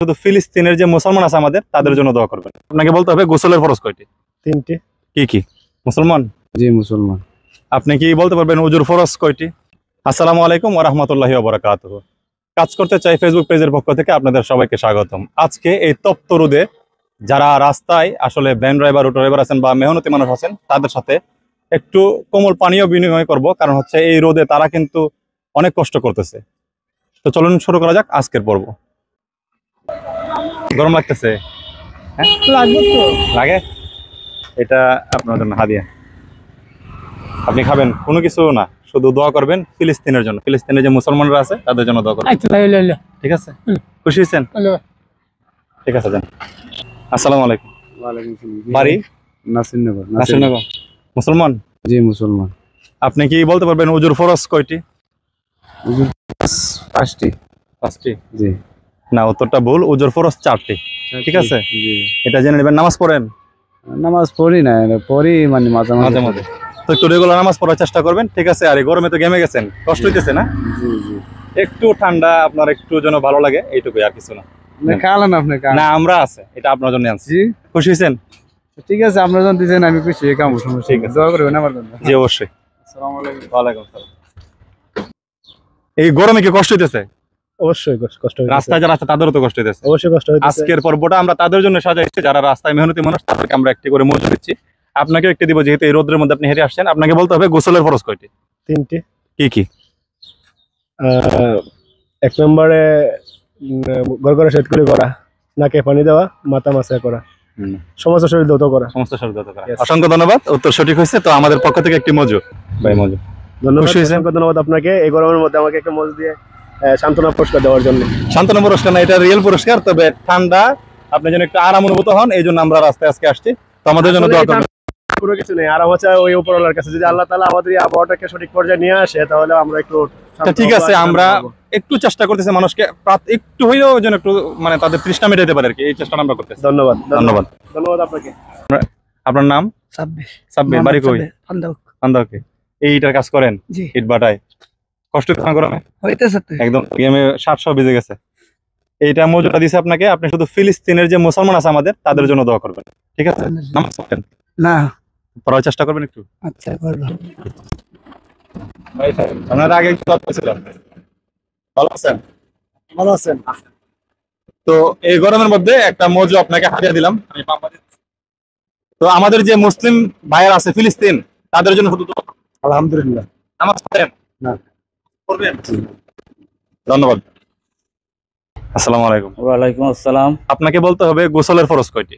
শুধু ফিলিস্তিনের যে মুসলমান আছে আমাদের তাদের জন্য দোয়া করবেন। আপনাকে বলতে হবে গোসলের ফরজ কয়টি? 3টি। কি কি? মুসলমান? জি মুসলমান। আপনি কি বলতে পারবেন উজুর ফরজ কয়টি? আসসালামু আলাইকুম ওয়া রাহমাতুল্লাহি ওয়া বারাকাতুহু। কাজ করতে চাই ফেসবুক পেজের পক্ষ থেকে আপনাদের সবাইকে স্বাগতম। আজকে এই তপ্ত রোদে যারা রাস্তায় আসলে ভ্যান ড্রাইভার, অটো ড্রাইভার আছেন বা মেহনতি মানুষ আছেন তাদের সাথে একটু কোমল পানীয় বিনিময় করব, কারণ হচ্ছে এই রোদে তারা কিন্তু অনেক কষ্ট করতেছে। তো চলুন শুরু করা যাক আজকের পর্ব। গরম লাগতেছে? হ্যাঁ লাগবে তো। লাগে। এটা আপনার জন্য হাদিয়া, আপনি খাবেন, কোনো কিছু না, শুধু দোয়া করবেন ফিলিস্তিনের জন্য। ফিলিস্তিনের যে মুসলমানরা আছে তাদের জন্য দোয়া করবেন। ঠিক আছে? খুশি হয়েছেন? ঠিক আছে, যান। আসসালামু আলাইকুম। বাড়ি? নাসিরনগর। নাসিরনগর। মুসলমান? জি মুসলমান। আপনি কি বলতে পারবেন উজুর ফরজ কয়টি? হুজুর 5টি। 5টি? জি না, উত্তরটা ভুল। উজুর ফরজ 4টি। ঠিক আছে, জি। এটা জেনে নেবেন। নামাজ পড়েন? নামাজ পড়ি না, পড়ি মানে মাঝে মাঝে মাঝে। তো একটু রেগুলার নামাজ পড়ার চেষ্টা করবেন। ঠিক আছে? আর এই গরমে তো ঘেমে গেছেন, কষ্ট হইতেছে না? জি জি। একটু ঠান্ডা আপনার একটু যেন ভালো লাগে, এইটুকুই, আর কিছু না। খাওয়ালেন আপনি? না, আমরা আছে, এটা আপনার জন্য আনছি। জি খুশি হয়েছেন? ঠিক আছে, আপনারা যখন দিয়েছেন আমি খুশি। কাম সমস্যা ঠিক আছে, দোয়া করবেন আমার জন্য। জি অবশ্যই। আসসালামু আলাইকুম। ওয়ালাইকুম আসসালাম। এই গরমে কি কষ্ট হইতেছে? অবশ্যই কষ্ট হইতেছে। রাস্তায় যারা আছে তাদেরও তো কষ্ট হইতেছে। অবশ্যই কষ্ট হইতেছে। আজকের পর্বটা আমরা তাদের জন্য সাজাইছি যারা রাস্তায় মেহনতি মানুষ, তাদেরকে আমরা একটি করে মজুরি দিচ্ছি। আপনাকেও একটি দিব, যেহেতু এই রোদের মধ্যে আপনি হেঁটে আসছেন। আপনাকে বলতে হবে গোসলের ফরজ কয়টি? 3টি। কি কি? 1 নম্বরে গড়গড়া সেট করে করা, নাকে পানি দেওয়া, মাথা মাসা করা, সমস্ত শরীর ধৌত করা। সমস্ত শরীর ধৌত করা। অসংখ্য ধন্যবাদ, উত্তর সঠিক হয়েছে। তো আমাদের পক্ষ থেকে একটি মজু। ভাই মজু। ধন্যবাদ, খুশি হয়েছেন? অসংখ্য ধন্যবাদ আপনাকে এই গরমের মধ্যে আমাকে একটা মজু দিয়ে সান্ত্বনা পুরস্কার দেওয়ার জন্য। সান্ত্বনা পুরস্কার না, এটা রিয়েল পুরস্কার। তবে ঠান্ডা, আপনি যেন একটু আরাম অনুভূত হন, এই জন্য আমরা রাস্তায় আজকে আসছি। তো আমাদের জন্য দোয়া করবেন। পুরো কিছু নেই, আরাম হচ্ছে ওই উপরওয়ালার কাছে। যদি আল্লাহ তাআলা আমাদের এই আবহাওয়াটাকে সঠিক পর্যায়ে নিয়ে আসে তাহলে আমরা একটু ঠিক আছে, আমরা একটু চেষ্টা করতেছি মানুষকে একটু হইলেও যেন একটু মানে তাদের তৃষ্ণা মেটাতে পারে আর কি, এই চেষ্টাটা আমরা করতেছি। ধন্যবাদ ধন্যবাদ। ধন্যবাদ আপনাকে। আপনার নাম? সাব্বির। বাড়ি কই? আন্দাউকে। এইটার কাজ করেন? ইট বাটায়। কষ্ট গরমে একদম গেমে 700 বেজে গেছে। এইটা মজুটা দিছে আপনাকে। আপনি শুধু ফিলিস্তিনের যে মুসলমান আছে আমাদের তাদের জন্য দোয়া করবেন। ঠিক আছে? নামাজ পড়েন না? পড়ার চেষ্টা করবেন একটু। আচ্ছা করব। আপনারা আগে একটু কথা ছিলেন, ভালো আছেন? ভালো আছেন? তো এই গরমের মধ্যে একটা মজু আপনাকে হাতিয়ে দিলাম। তো আমাদের যে মুসলিম ভাইয়ের আছে ফিলিস্তিন, তাদের জন্য শুধু আলহামদুলিল্লাহ। নামাজ পড়েন? না। পড়বেন? ধন্যবাদ। আসসালামু আলাইকুম। ওয়ালাইকুম আসসালাম। আপনাকে বলতে হবে গোসলের ফরজ কয়টি?